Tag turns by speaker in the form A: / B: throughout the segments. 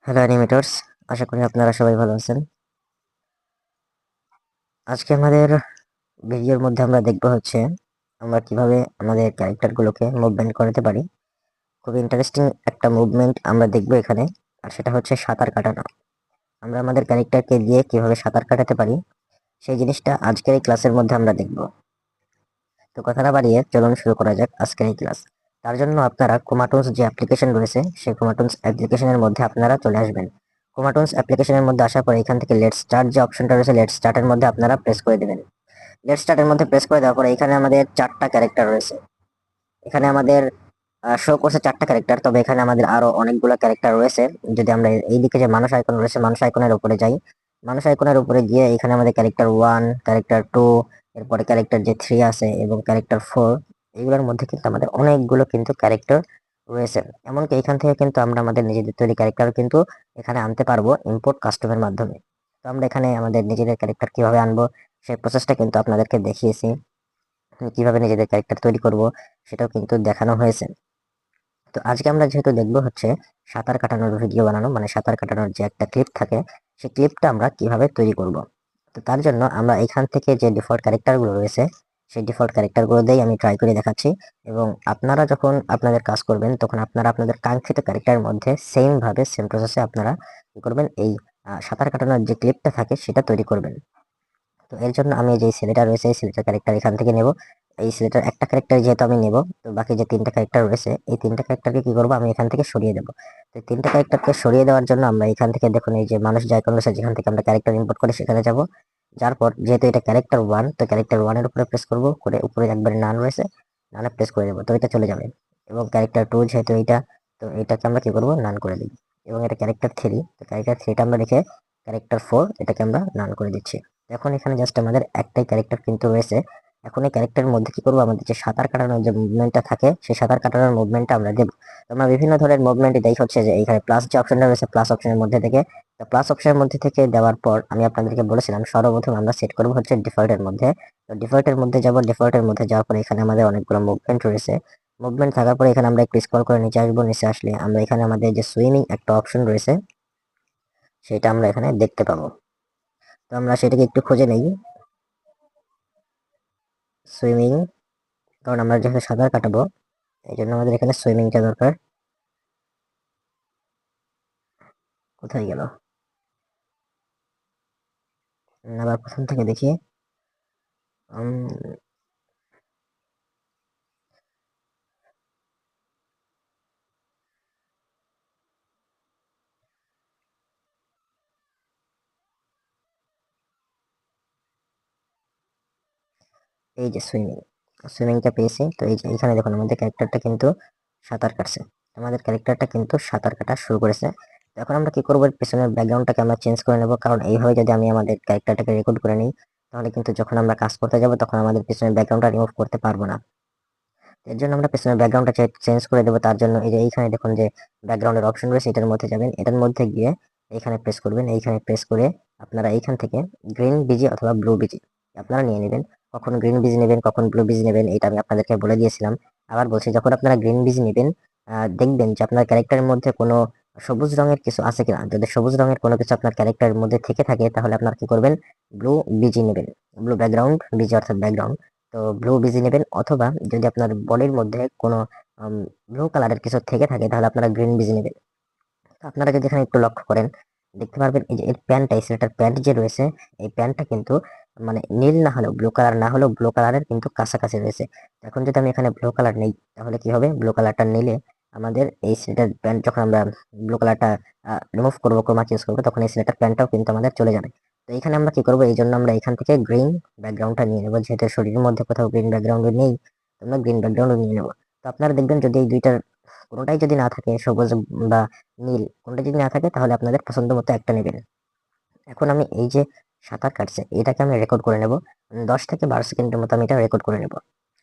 A: Hello অ্যানিমেটরস, আশা করি আপনারা সবাই ভালো আছেন। আজকে আমাদের ভিডিওর মধ্যে আমরা দেখব হচ্ছে আমরা কিভাবে আমাদের ক্যারেক্টারগুলোকে মুভমেন্ট করাতে পারি। খুব ইন্টারেস্টিং একটা মুভমেন্ট আমরা দেখব এখানে, আর সেটা হচ্ছে সাঁতার কাটানো। আমরা আমাদের ক্যারেক্টারকে দিয়ে কিভাবে সাঁতার কাটাতে পারি সেই জিনিসটা আজকের এই ক্লাসের মধ্যে আমরা দেখব। তো কথা না বাড়িয়ে চলুন শুরু করা যাক আজকের এই ক্লাস। তার জন্য আপনারা ক্রোমাটুনস যে অ্যাপ্লিকেশন রয়েছে সেই ক্রোমাটুনস অ্যাপ্লিকেশনের মধ্যে আপনারা চলে আসবেন। ক্রোমাটুনস অ্যাপ্লিকেশনের মধ্যে আসার পরে এখান থেকে লেটস স্টার্ট যে অপশনটা রয়েছে লেটস স্টার্টের মধ্যে আপনারা প্রেস করে দেবেন। লেটস স্টার্টের মধ্যে প্রেস করে দেওয়ার পরে এখানে আমাদের 4টা ক্যারেক্টার রয়েছে। এখানে আমাদের শো করছে 4টা ক্যারেক্টার, তবে এখানে আমাদের আরো অনেকগুলো ক্যারেক্টার রয়েছে। যদি আমরা এইদিকে যে মানুষ আইকন রয়েছে মানুষ আইকনের উপরে যাই, মানুষ আইকনের উপরে গিয়ে এখানে আমাদের ক্যারেক্টার 1, ক্যারেক্টার 2, এরপরে ক্যারেক্টার যে 3 আছে এবং ক্যারেক্টার 4, এগুলোর মধ্যে কিন্তু আমাদের অনেকগুলো কিন্তু ক্যারেক্টার রয়েছে। এমনকি এখান থেকে কিন্তু আমরা আমাদের নিজেদের তৈরি ক্যারেক্টার কিন্তু এখানে আনতে পারবো ইম্পোর্ট কাস্টমের মাধ্যমে। তো আমরা এখানে আমাদের নিজেদের ক্যারেক্টার কিভাবে আনবো সেই প্রসেসটা কিন্তু আপনাদেরকে দেখিয়েছি। কিভাবে নিজেদের ক্যারেক্টার তৈরি করব সেটাও কিন্তু দেখানো হয়েছে। তো আজকে আমরা যেহেতু দেখবো হচ্ছে সাঁতার কাটানোর ভিডিও বানানো, মানে সাঁতার কাটানোর যে একটা ক্লিপ থাকে সেই ক্লিপটা আমরা কিভাবে তৈরি করব। তো তার জন্য আমরা এখান থেকে যে ডিফল্ট ক্যারেক্টারগুলো রয়েছে সেই ডিফল্ট ক্যারেক্টারগুলো দিয়েই আমি ট্রাই করে দেখাচ্ছি, এবং আপনারা যখন আপনাদের কাজ করবেন তখন আপনারা আপনাদের কাঙ্ক্ষিত ক্যারেক্টারের মধ্যে সেম ভাবে সেম প্রসেসে আপনারা কি করবেন, এই সাঁতার কাটানোর যে ক্লিপটা থাকে সেটা তৈরি করবেন। তো এর জন্য আমি যে ছেলেটা রয়েছে এই ছেলেটার ক্যারেক্টার এখান থেকে নেব। এই ছেলেটার একটা ক্যারেক্টার যেহেতু আমি নেব, তো বাকি যে 3টা ক্যারেক্টার রয়েছে এই 3টা ক্যারেক্টারকে কি করবো আমি এখান থেকে সরিয়ে দেবো। তো 3টা ক্যারেক্টারকে সরিয়ে দেওয়ার জন্য আমরা এখান থেকে দেখুন এই যে মানুষ যে আইকন রয়েছে যেখান থেকে আমরা ক্যারেক্টার ইম্পোর্ট করে সেখানে যাব। যার পর যেহেতু এটা ক্যারেক্টার 1, তো ক্যারেক্টার 1 এর উপরে প্রেস করবো, করে উপরে একবারে নান রয়েছে, নানে প্রেস করে দেবো, তো এটা চলে যাবে। এবং ক্যারেক্টার 2 যেহেতু এইটা, তো এটাকে আমরা কি করবো নান করে দিই। এবং এটা ক্যারেক্টার 3, তো ক্যারেক্টার 3টা আমরা রেখে ক্যারেক্টার 4 এটাকে আমরা নান করে দিচ্ছি। এখন এখানে জাস্ট আমাদের একটাই ক্যারেক্টার কিন্তু রয়েছে। এখন এই ক্যারেক্টারের মধ্যে কি করবো, আমাদের যে সাঁতার কাটানোর যে মুভমেন্টটা থাকে সেই সাঁতার কাটানোর মুভমেন্টটা আমরা দেবো। তো আমরা বিভিন্ন ধরনের মুভমেন্ট দেই হচ্ছে যে এইখানে প্লাস যে অপশনটা রয়েছে প্লাস অপশনের মধ্যে থেকে, প্লাস অপশনের মধ্যে থেকে দেওয়ার পর আমি আপনাদেরকে বলেছিলাম সর্বপ্রথম আমরা সেট করবো হচ্ছে ডিফল্টের মধ্যে। তো ডিফল্টের মধ্যে যাব, ডিফল্টের মধ্যে যাওয়ার পরে এখানে আমাদের অনেকগুলো মুভমেন্ট রয়েছে। মুভমেন্ট থাকার পরে এখানে আমরা একটু স্ক্রল করে নিচে আসবো, নিচে আসলে আমরা এখানে আমাদের যে সুইমিং একটা অপশন রয়েছে সেটা আমরা এখানে দেখতে পাবো। তো আমরা সেটাকে একটু খুঁজে নেই, সুইমিং, কারণ আমরা যেহেতু সাঁতার কাটাবো এই জন্য আমাদের এখানে সুইমিংটা দরকার। কোথায় গেল, আবার প্রথম থেকে দেখি। উম, এই যে সুইমিং, সুইমিংটা পেয়েছি। তো এই যে এখানে দেখুন আমাদের ক্যারেক্টারটা কিন্তু সাঁতার কাটছে, আমাদের ক্যারেক্টারটা কিন্তু সাঁতার কাটা শুরু করেছে। তো এখন আমরা কি করবো, এর পেছনের ব্যাকগ্রাউন্ডটাকে আমরা চেঞ্জ করে নেবো, কারণ এইভাবে যদি আমি আমাদের ক্যারেক্টারটাকে রেকর্ড করে নিই তাহলে কিন্তু যখন আমরা কাজ করতে যাব তখন আমাদের পেছনের ব্যাকগ্রাউন্ডটা রিমুভ করতে পারবো না। এর জন্য আমরা পেছনের ব্যাকগ্রাউন্ডটা চেঞ্জ করে দেবো। তার জন্য এই যে এইখানে দেখুন যে ব্যাকগ্রাউন্ডের অপশন রয়েছে, এটার মধ্যে যাবেন, এটার মধ্যে গিয়ে এইখানে প্রেস করবেন। এইখানে প্রেস করে আপনারা এইখান থেকে গ্রিন বিজি অথবা ব্লু বিজি আপনারা নিয়ে নেবেন। কখন গ্রিন বিজি নেবেন কখন ব্লু বিজি নেবেন এটা আমি আপনাদেরকে বলে দিয়েছিলাম। আবার বলছি, যখন আপনারা গ্রিন বিজি নেবেন দেখবেন যে আপনার ক্যারেক্টারের মধ্যে কোনো সবুজ রঙের কিছু আছে কিনা। যদি সবুজ রঙের কোনো কিছু আপনার ক্যারেক্টারের মধ্যে থেকে থাকে তাহলে আপনার কি করবেন, ব্লু বিজি নেবেন, ব্লু ব্যাকগ্রাউন্ড বিজি অর্থাৎ ব্যাকগ্রাউন্ড। তো ব্লু বিজি নেবেন, অথবা যদি আপনার বডির মধ্যে কোনো ব্লু কালারের কিছু থেকে থাকে তাহলে আপনারা গ্রিন বিজি নেবেন। তো আপনারা যদি এখানে একটু লক্ষ্য করেন দেখতে পারবেন এই যে এর প্যান্টটা, এই ছেলেটার প্যান্ট যে রয়েছে এই প্যান্টটা কিন্তু মানে নীল না হলেও ব্লু কালার না হলেও ব্লু কালারের কিন্তু কাছাকাছি রয়েছে। এখন যদি আমি এখানে ব্লু কালার নেই তাহলে কি হবে, ব্লু কালারটা নিলে আমাদের এই ছেলেটার প্যান্ট যখন আমরা ব্লু কালারটা রিমুভ করবো ক্রোমা চেঞ্জ করবো তখন এই ছেলেটার প্যান্টটাও কিন্তু আমাদের চলে যাবে। তো এখানে আমরা কি করবো, এই জন্য আমরা এখান থেকে গ্রিন ব্যাকগ্রাউন্ডটা নিয়ে নেবো, যেহেতু শরীরের মধ্যে কোথাও গ্রিন ব্যাকগ্রাউন্ড নেই তো আমরা গ্রিন ব্যাকগ্রাউন্ড নিয়ে নেবো। তো আপনারা দেখবেন যদি এই দুইটার কোনোটাই যদি না থাকে, সবুজ বা নীল কোনটা যদি না থাকে তাহলে আপনাদের পছন্দ মতো একটা নেবেন। এখন আমি এই যে সাঁতার কাটছে এটাকে আমি রেকর্ড করে নেব, 10 থেকে 12 সেকেন্ডের মতো আমি এটা রেকর্ড করে নেব।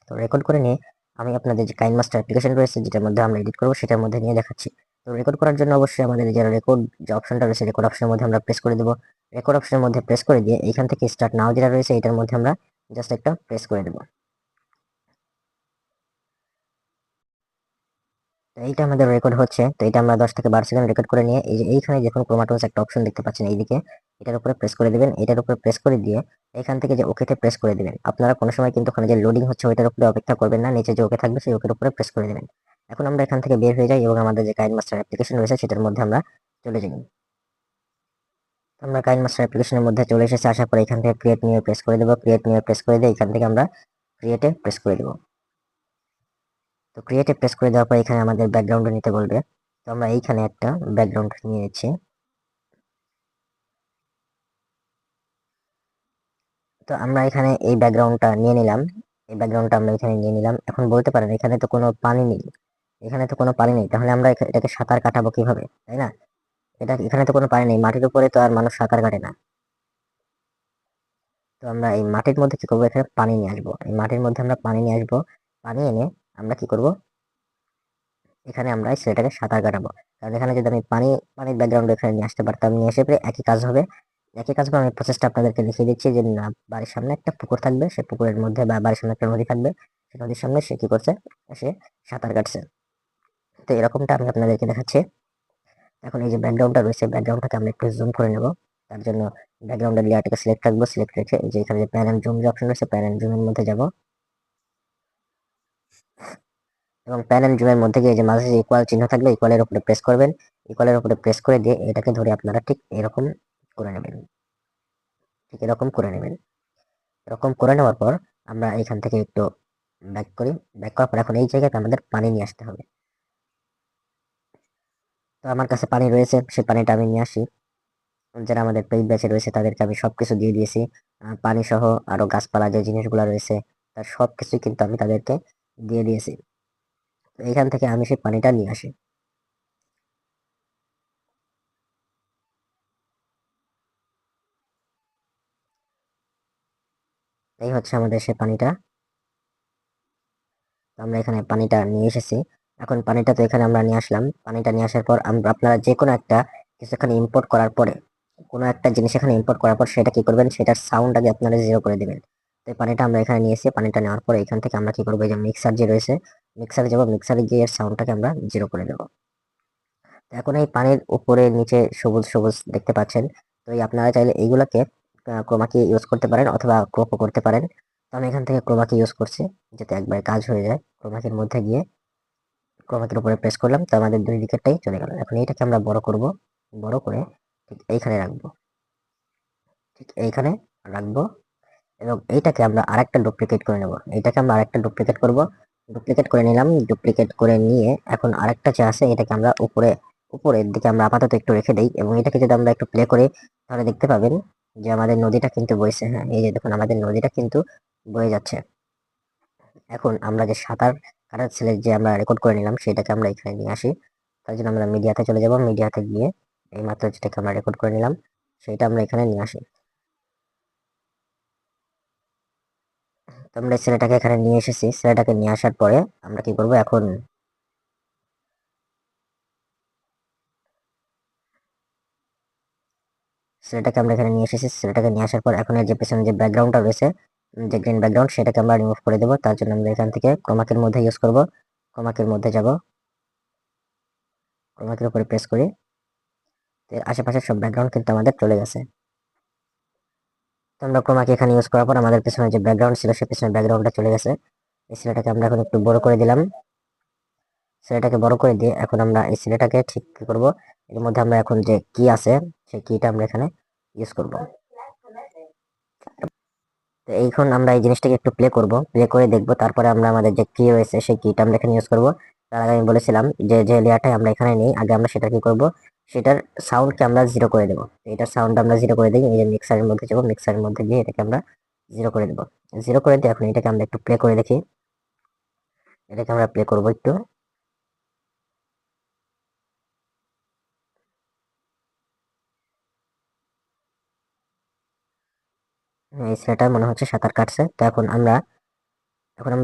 A: তো রেকর্ড করে নিয়ে আমি আপনাদের যে কাইন মাস্টার অ্যাপ্লিকেশন রয়েছে যেটার মধ্যে আমরা এডিট করবো সেটার মধ্যে নিয়ে দেখাচ্ছি। তো রেকর্ড করার জন্য অবশ্যই আমাদের যে রেকর্ড যে অপশনটা রয়েছে রেকর্ড অপশনের মধ্যে আমরা প্রেস করে দেবো। রেকর্ড অপশনের মধ্যে প্রেস করে দিয়ে এখান থেকে স্টার্ট নাও যেটা রয়েছে এটার মধ্যে আমরা জাস্ট একটা প্রেস করে দেবো। তো এইটা আমাদের রেকর্ড হচ্ছে। তো এটা আমরা 10 থেকে 12 সেকেন্ড রেকর্ড করে নিয়ে এই যে এইখানে যখন ক্রোমাটোস একটা অপশন দেখতে পাচ্ছেন এইদিকে, এটার উপরে প্রেস করে দিবেন। এটার উপরে প্রেস করে দিয়ে এখান থেকে যে ওকেতে প্রেস করে দিবেন। আপনারা কোনো সময় কিন্তু ওখানে যে লোডিং হচ্ছে ওইটার উপরে অপেক্ষা করবেন না, নিচে যে ওকে থাকবে সেই ওকের উপরে প্রেস করে দিবেন। এখন আমরা এখান থেকে বের হয়ে যাই এবং আমাদের যে কাইনমাস্টার অ্যাপ্লিকেশন রয়েছে সেটার মধ্যে আমরা চলে যাই। আমরা কাইনমাস্টার অ্যাপ্লিকেশনের মধ্যে চলে এসেছি, আসার পরে এখান থেকে ক্রিয়েট নিয়ে প্রেস করে দেবো। ক্রিয়েট নিয়ে প্রেস করে দিয়ে এখান থেকে আমরা ক্রিয়েটে প্রেস করে দেবো। তো ক্রিয়েটে প্রেস করে দেওয়ার পর এখানে আমাদের ব্যাকগ্রাউন্ড নিতে বলবে। তো আমরা এইখানে একটা ব্যাকগ্রাউন্ড নিয়ে নিচ্ছি। তো আমরা এখানে এই ব্যাকগ্রাউন্ডটা নিয়ে নিলাম। এই ব্যাকগ্রাউন্ডটা আমরা এখানে নিয়ে নিলাম। এখন বলতে পারেন এখানে তো কোনো পানি নেই, এখানে তো কোনো পানি নেই, তাহলে আমরা এটাকে সাঁতার কাটাবো কিভাবে, তাই না? এখানে তো কোনো পানি নেই, মাটির উপরে তো আর মানুষ সাঁতার কাটে না। তো আমরা এই মাটির মধ্যে কি করবো, এখানে পানি নিয়ে আসবো। এই মাটির মধ্যে আমরা পানি নিয়ে আসবো। পানি এনে আমরা কি করব, এখানে আমরা সেটাকে সাঁতার কাটাবো। কারণ এখানে যদি আমি পানির ব্যাকগ্রাউন্ড এখানে নিয়ে আসতে পারতাম, নিয়ে এসে পরে একই কাজ হবে। একই কাজ হবে, আমি প্রসেসটা আপনাদেরকে লিখিয়ে দিচ্ছি যে না, বাড়ির সামনে একটা পুকুর থাকবে, সে পুকুরের মধ্যে বা বাড়ির সামনে একটা নদী থাকবে, সেই নদীর সামনে সে কি করছে, সে সাঁতার কাটছে। তো এরকমটা আমি আপনাদেরকে দেখাচ্ছি। এখন এই যে ব্যাকগ্রাউন্ডটা রয়েছে, ব্যাকগ্রাউন্ডটাকে আমরা একটু জুম করে নেব। তার জন্য ব্যাকগ্রাউন্ডের লেয়ারটাকে সিলেক্ট রাখবো, সিলেক্ট রেখে এই যে এখানে যে প্যান এন্ড জুম যে অপশন রয়েছে, প্যান এন্ড জুমের মধ্যে যাব এবং প্যান এন্ড জুমের মধ্যে গিয়ে যে মাঝে যে ইকুয়াল চিহ্ন থাকবে, ইকুয়ালের উপরে প্রেস করবেন। ইকুয়ালের উপরে প্রেস করে দিয়ে এটাকে ধরে আপনারা ঠিক এরকম করে নেবেন, ঠিক এরকম করে নেবেন। এরকম করে নেওয়ার পর আমরা এখান থেকে একটু ব্যাক করি। ব্যাক করার পর এখন এই জায়গাতে আমাদের পানি নিয়ে আসতে হবে। তো আমার কাছে পানি রয়েছে, সেই পানিটা আমি নিয়ে আসি। যারা আমাদের পেইড ব্যাচে রয়েছে তাদেরকে আমি সবকিছু দিয়ে দিয়েছি, পানি সহ আরো গাছপালা যে জিনিসগুলো রয়েছে তার সবকিছু কিন্তু আমি তাদেরকে দিয়ে দিয়েছি। তো এখান থেকে আমি সেই পানিটা নিয়ে আসি। এই হচ্ছে আমাদের সেই পানিটা। তো আমরা এখানে পানিটা নিয়ে এসেছি। এখন পানিটা তো এখানে আমরা নিয়ে আসলাম। পানিটা নিয়ে আসার পর আমরা আপনারা যে কোনো একটা কিছু এখানে ইম্পোর্ট করার পরে, কোনো একটা জিনিস এখানে ইম্পোর্ট করার পর সেটা কি করবেন, সেটার সাউন্ড আগে আপনারা জিরো করে দিবেন। তো এই পানিটা আমরা এখানে নিয়ে এসে পানিটা নেওয়ার পরে এখান থেকে আমরা কি করবো, এই যে মিক্সার যে রয়েছে, মিক্সারে যাবো, মিক্সারে গিয়ে এর সাউন্ডটাকে আমরা জিরো করে দেবো। তো এখন এই পানির উপরে নিচে সবুজ সবুজ দেখতে পাচ্ছেন। তো এই আপনারা চাইলে এইগুলাকে ক্রোমাকি ইউজ করতে পারেন অথবা ক্রপও করতে পারেন। তো আমি এখান থেকে ক্রোমাকি ইউজ করছি, যাতে একবার কাজ হয়ে যায়। ক্রোমাকির মধ্যে গিয়ে ক্রোমাকির উপরে প্রেস করলাম, তো আমাদের দুই দিকেরটাই চলে গেল। এখন এইটাকে আমরা বড় করব, বড় করে ঠিক এইখানে রাখবো, ঠিক এইখানে রাখবো। এবং এইটাকে আমরা আরেকটা ডুপ্লিকেট করে নেব। এইটাকে আমরা আরেকটা ডুপ্লিকেট করব, ডুপ্লিকেট করে নিলাম। ডুপ্লিকেট করে নিয়ে এখন আরেকটা যে আছে এটাকে আমরা উপরের দিকে আমরা আপাতত একটু রেখে দেই। এবং এটাকে যদি আমরা একটু প্লে করি তাহলে দেখতে পাবেন যে আমাদের নদীটা কিন্তু বইছে। হ্যাঁ, এই যে দেখুন আমাদের নদীটা কিন্তু বয়ে যাচ্ছে। এখন আমরা যে সাঁতার কাটার ছেলে যে আমরা রেকর্ড করে নিলাম সেটাকে আমরা এখানে নিয়ে আসি। তার জন্য আমরা মিডিয়াতে চলে যাব। মিডিয়াতে গিয়ে এই মাত্র যেটাকে আমরা রেকর্ড করে নিলাম সেটা আমরা এখানে নিয়ে আসি। তো আমরা এই ছেলেটাকে এখানে নিয়ে এসেছি। ছেলেটাকে নিয়ে আসার পরে আমরা কি করব, এখন ছেলেটাকে আমরা এখানে নিয়ে এসেছি। ছেলেটাকে নিয়ে আসার পর এখন এর যে পেছনে যে ব্যাকগ্রাউন্ডটা রয়েছে, যে গ্রিন ব্যাকগ্রাউন্ড, সেটাকে আমরা রিমুভ করে দেবো। তার জন্য আমরা এখান থেকে ক্রোমাকের মধ্যে ইউজ করব। ক্রোমাকের মধ্যে যাব, ক্রোমাকের উপরে প্রেস করি। এর আশেপাশে সব ব্যাকগ্রাউন্ড কিন্তু আমাদের চলে গেছে। তো আমরা ক্রোমাকে এখানে ইউজ করার পর আমাদের পেছনে যে ব্যাকগ্রাউন্ড ছিল সে পেছনে ব্যাকগ্রাউন্ডটা চলে গেছে। এই ছেলেটাকে আমরা এখন একটু বড় করে দিলাম। ছেলেটাকে বড় করে দিয়ে এখন আমরা এই ছেলেটাকে ঠিক কি করব, এর মধ্যে আমরা এখন যে কি আছে সেই কিটা আমরা এখানে ইউজ করব। তো এইখন আমরা এই জিনিসটাকে একটু প্লে করব, প্লে করে দেখব, তারপরে আমরা আমাদের যে কি রয়েছে সেই কিটা আমরা এখানে ইউজ করব। তার আগে আমি বলেছিলাম যে যে লেয়ারটাই আমরা এখানে নেই, আগে আমরা সেটা কি করব, সেটার সাউন্ডকে আমরা জিরো করে দেবো। এটার সাউন্ড আমরা জিরো করে দিই। এই যে মিক্সারের মধ্যে যাবো, মিক্সারের মধ্যে গিয়ে এটাকে আমরা জিরো করে দেবো। জিরো করে দিয়ে এখন এটাকে আমরা একটু প্লে করে দেখি। এটাকে আমরা প্লে করব একটু। এই ছেলেটা মনে হচ্ছে সাঁতার কাটছে। তো এখন আমরা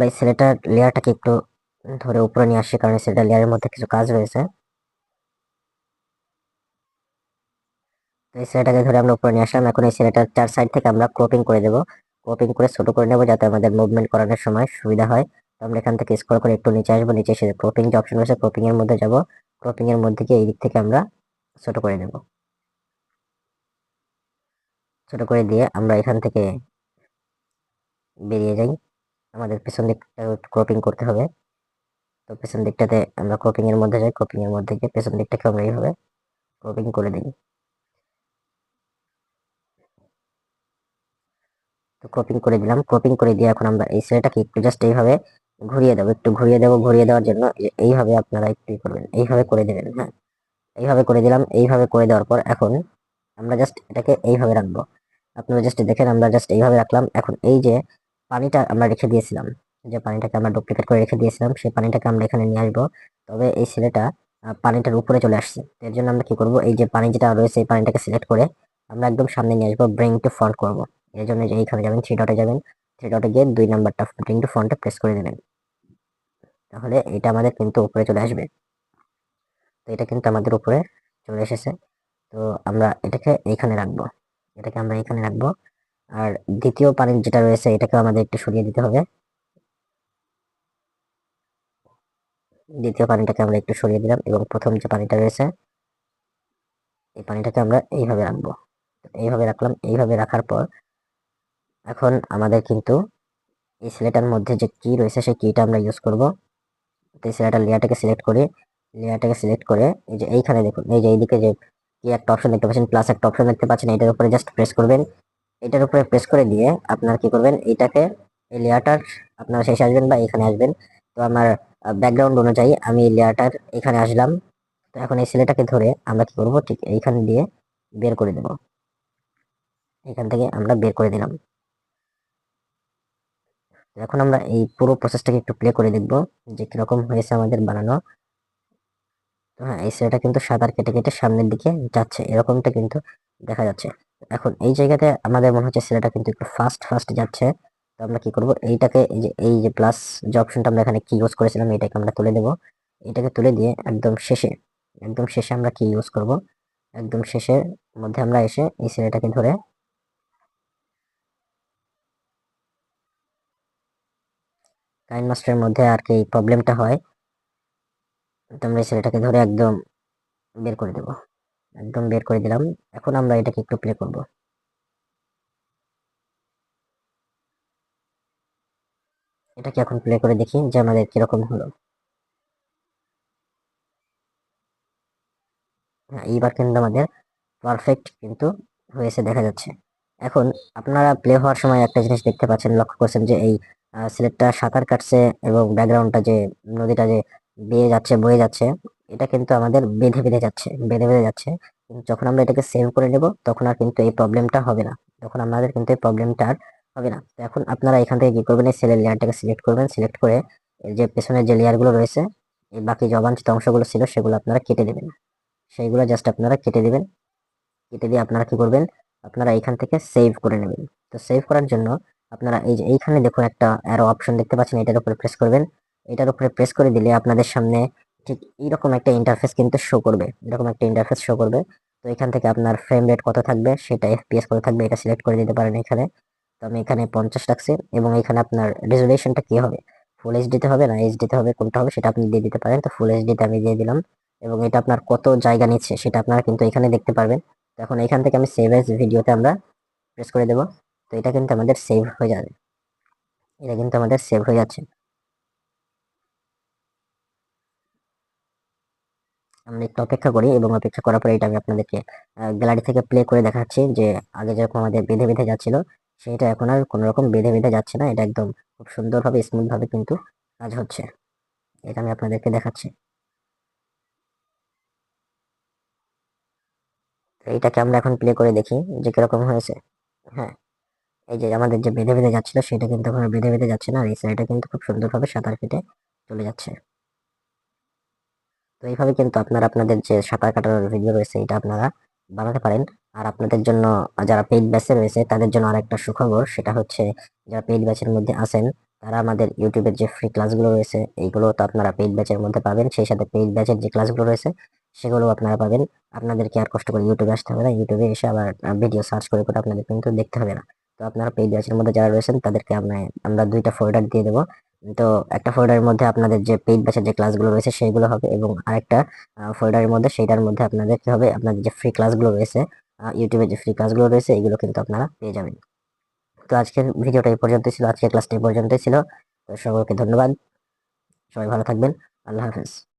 A: এই ছেলেটার লেয়ারটাকে একটু ধরে উপরে নিয়ে আসি, কারণ এই ছেলেটার লেয়ারের মধ্যে কিছু কাজ রয়েছে। তো এই ছেলেটাকে ধরে আমরা উপরে নিয়ে আসলাম। এখন এই ছেলেটার চার সাইড থেকে আমরা ক্রপিং করে দেবো। ক্রপিং করে ছোট করে নেবো যাতে আমাদের মুভমেন্ট করানোর সময় সুবিধা হয়। তো আমরা এখান থেকে স্ক্রল করে একটু নিচে আসবো, নিচে এসে ক্রপিং যে অপশন রয়েছে ক্রপিং এর মধ্যে যাব, ক্রপিং এর মধ্যে গিয়ে এই দিক থেকে আমরা ছোট করে দেব। ছোট করে দিয়ে আমরা এখান থেকে বেরিয়ে যাই, আমাদের পেছন দিকটা ক্রপিং করতে হবে। তো পেছন দিকটাতে আমরা ক্রপিং এর মধ্যে যাই, ক্রপিং এর মধ্যে গিয়ে পেছন দিকটাকে আমরা এইভাবে ক্রপিং করে দিই। তো ক্রপিং করে দিলাম, ক্রপিং করে দিয়ে এখন আমরা এই সেলটাকে একটু জাস্ট এইভাবে ঘুরিয়ে দেবো, একটু ঘুরিয়ে দেবো। ঘুরিয়ে দেওয়ার জন্য এইভাবে আপনারা একটু করবেন, এইভাবে করে দেবেন। হ্যাঁ, এইভাবে করে দিলাম। এইভাবে করে দেওয়ার পর এখন আমরা জাস্ট এটাকে এইভাবে রাখবো। আপনারা জাস্ট দেখেন, আমরা জাস্ট এইভাবে রাখলাম। এখন এই যে পানিটা আমরা রেখে দিয়েছিলাম, যে পানিটাকে আমরা ডুপ্লিকেট করে রেখে দিয়েছিলাম, সেই পানিটাকে আমরা এখানে নিয়ে আসবো। তবে এই ছেলেটা পানিটার উপরে চলে আসছে, এর জন্য আমরা কি করব, এই যে পানি যেটা রয়েছে এই পানিটাকে সিলেক্ট করে আমরা একদম সামনে নিয়ে আসবো, ব্রিং টু ফ্রন্ট করবো। এর জন্য যে এইখানে যাবেন, থ্রি ডটে যাবেন, থ্রি ডটে গিয়ে 2 নাম্বারটা ব্রিং টু ফ্রন্টে প্রেস করে দেবেন। তাহলে এটা আমাদের কিন্তু উপরে চলে আসবে। তো এটা কিন্তু আমাদের উপরে চলে এসেছে। তো আমরা এটাকে এইখানে রাখবো, এটাকে আমরা এখানে রাখবো। আর দ্বিতীয় পানি যেটা রয়েছে এটাকে আমাদের একটু সরিয়ে দিতে হবে। দ্বিতীয় পানিটাকে আমরা একটু সরিয়ে দিলাম এবং প্রথম যে পানিটা রয়েছে এই পানিটাকে আমরা এইভাবে রাখবো। এইভাবে রাখলাম। এইভাবে রাখার পর এখন আমাদের কিন্তু এই সিলেটার মধ্যে যে কি রয়েছে সেই কিটা আমরা ইউজ করব। তো এই সিলেটার লেয়ারটাকে সিলেক্ট করে, লেয়ারটাকে সিলেক্ট করে এই যে এইখানে দেখুন, এই যে এইদিকে যে কি একটা অপশন দেখতে পাচ্ছেন, প্লাস একটা অপশন দেখতে পাচ্ছেন, এটার উপরে জাস্ট প্রেস করবেন। এটার উপরে প্রেস করে দিয়ে আপনারা কি করবেন, এইটাকে এই লেয়ারটার আপনারা শেষে আসবেন বা এখানে আসবেন। তো আমার ব্যাকগ্রাউন্ড অনুযায়ী আমি এই লেয়ারটার এখানে আসলাম। তো এখন এই ছেলেটাকে ধরে আমরা কি করব, ঠিক এইখানে দিয়ে বের করে দেব। এখান থেকে আমরা বের করে দিলাম। এখন আমরা এই পুরো প্রসেসটাকে একটু প্লে করে দেখব যে কিরকম হয়েছে আমাদের বানানো। তো হ্যাঁ, এই ছেলেটা কিন্তু সাঁতার কেটে কেটে সামনের দিকে যাচ্ছে, এরকমটা কিন্তু দেখা যাচ্ছে। এখন এই জায়গাতে আমাদের মনে হচ্ছে ছেলেটা কিন্তু একটু ফাস্ট ফাস্ট যাচ্ছে। তো আমরা কি করব, এইটাকে এই যে প্লাস যে অপশনটা আমরা এখানে কি ইউজ করেছিলাম এটাকে আমরা তুলে দেব। এটাকে তুলে দিয়ে একদম শেষে, একদম শেষে আমরা কি ইউজ করব, একদম শেষের মধ্যে আমরা এসে এই ছেলেটাকে ধরে কাইন মাস্টারের মধ্যে আর কি এই প্রবলেমটা হয়। তো আমরা এই ছেলেটাকে ধরে একদম বের করে দেব, একদম বের করে দিলাম। এখন আমরা এটাকে একটু প্লে করব। এটাকে এখন প্লে করে দেখি যে আমাদের কিরকম হলো। হ্যাঁ, এইবার কিন্তু আমাদের পারফেক্ট কিন্তু হয়েছে দেখা যাচ্ছে। এখন আপনারা প্লে হওয়ার সময় একটা জিনিস দেখতে পাচ্ছেন, লক্ষ্য করছেন যে এই সিলেটটা সাঁতার কাটছে এবং ব্যাকগ্রাউন্ডটা যে নদীটা যে বেয়ে যাচ্ছে বয়ে যাচ্ছে, এটা কিন্তু আমাদের বেঁধে বেঁধে যাচ্ছে, বেঁধে বেঁধে যাচ্ছে। কিন্তু যখন আমরা এটাকে সেভ করে নেব তখন আর কিন্তু এই প্রবলেমটা হবে না, তখন আমাদের কিন্তু এই প্রবলেমটা আর হবে না। তো এখন আপনারা এখান থেকে কি করবেন, এই সেলের লেয়ারটাকে সিলেক্ট করবেন, সিলেক্ট করে এই যে পেছনের যে লেয়ার গুলো রয়েছে, এই বাকি যে অবাঞ্ছিত অংশগুলো ছিল সেগুলো আপনারা কেটে দেবেন। সেইগুলো জাস্ট আপনারা কেটে দিবেন। কেটে দিয়ে আপনারা কি করবেন, আপনারা এইখান থেকে সেভ করে নেবেন। তো সেভ করার জন্য আপনারা এই যে এইখানে দেখুন একটা অ্যারো অপশন দেখতে পাচ্ছেন, এটার উপরে প্রেস করবেন। এটার উপরে প্রেস করে দিলে আপনাদের সামনে ঠিক এইরকম একটা ইন্টারফেস কিন্তু শো করবে, এরকম একটা ইন্টারফেস শো করবে। তো এখান থেকে আপনার ফ্রেম রেট কত থাকবে, সেটা এফপিএস কত থাকবে এটা সিলেক্ট করে দিতে পারেন এখানে। তো আমি এখানে 50 রাখছি এবং এখানে আপনার রেজুলেশনটা কি হবে, ফুল এইচডিতে হবে না এইচডিতে হবে, কোনটা হবে সেটা আপনি দিয়ে দিতে পারেন। তো ফুল এইচডিতে আমি দিয়ে দিলাম এবং এটা আপনার কত জায়গা নিচ্ছে সেটা আপনারা কিন্তু এখানে দেখতে পারবেন। তো এখন এখান থেকে আমি সেভ এজ ভিডিওতে আমরা প্রেস করে দেব। তো এটা কিন্তু আমাদের সেভ হয়ে যাবে, এটা কিন্তু আমাদের সেভ হয়ে যাচ্ছে। আমরা একটু অপেক্ষা করি এবং অপেক্ষা করার পরে এটা আমি আপনাদেরকে গ্যালারি থেকে প্লে করে দেখাচ্ছি যে আগে যেরকম আমাদের বেঁধে বেঁধে যাচ্ছিল সেটা এখন আর কোনো রকম বেঁধে বেঁধে যাচ্ছে না, এটা একদম খুব সুন্দরভাবে স্মুথ ভাবে কিন্তু কাজ হচ্ছে। এটা আমি আপনাদেরকে দেখাচ্ছি। তো এইটাকে আমরা এখন প্লে করে দেখি যে কিরকম হয়েছে। হ্যাঁ, এই যে আমাদের যে বেঁধে বেঁধে যাচ্ছিল সেটা কিন্তু এখন আর বেঁধে বেঁধে যাচ্ছে না, আর এই সাইডটা কিন্তু খুব সুন্দরভাবে সাঁতার কেটে চলে যাচ্ছে। তো এইভাবে কিন্তু আপনারা আপনাদের যে সাঁতার কাটানোর ভিডিও রয়েছে এটা আপনারা বানাতে পারেন। আর আপনাদের জন্য যারা পেইড ব্যাচে রয়েছে তাদের জন্য আরেকটা সুখবর, সেটা হচ্ছে যারা পেইড ব্যাচের মধ্যে আছেন তারা আমাদের ইউটিউবের যে ফ্রি ক্লাসগুলো রয়েছে এইগুলো তো আপনারা পেইড ব্যাচের মধ্যে পাবেন, সেই সাথে পেইড ব্যাচের যে ক্লাসগুলো রয়েছে সেগুলো আপনারা পাবেন। আপনাদেরকে আর কষ্ট করে ইউটিউবে আসতে হবে না, ইউটিউবে এসে আবার ভিডিও সার্চ করে করে আপনাদের কিন্তু দেখতে হবে না। তো আপনারা পেইড ব্যাচের মধ্যে যারা রয়েছেন তাদেরকে আমরা 2টা ফোল্ডার দিয়ে দেবো। তো একটা ফোল্ডারের মধ্যে আপনাদের যে পেইড ব্যাচের যে ক্লাসগুলো রয়েছে সেইগুলো হবে, এবং আরেকটা ফোল্ডারের মধ্যে সেইটার মধ্যে আপনাদের কি হবে, আপনাদের যে ফ্রি ক্লাসগুলো রয়েছে, ইউটিউবে যে ফ্রি ক্লাসগুলো রয়েছে এগুলো কিন্তু আপনারা পেয়ে যাবেন। তো আজকের ভিডিওটা এই পর্যন্তই ছিল, আজকের ক্লাসটা এই পর্যন্তই ছিল। তো সকলকে ধন্যবাদ, সবাই ভালো থাকবেন, আল্লাহ হাফেজ।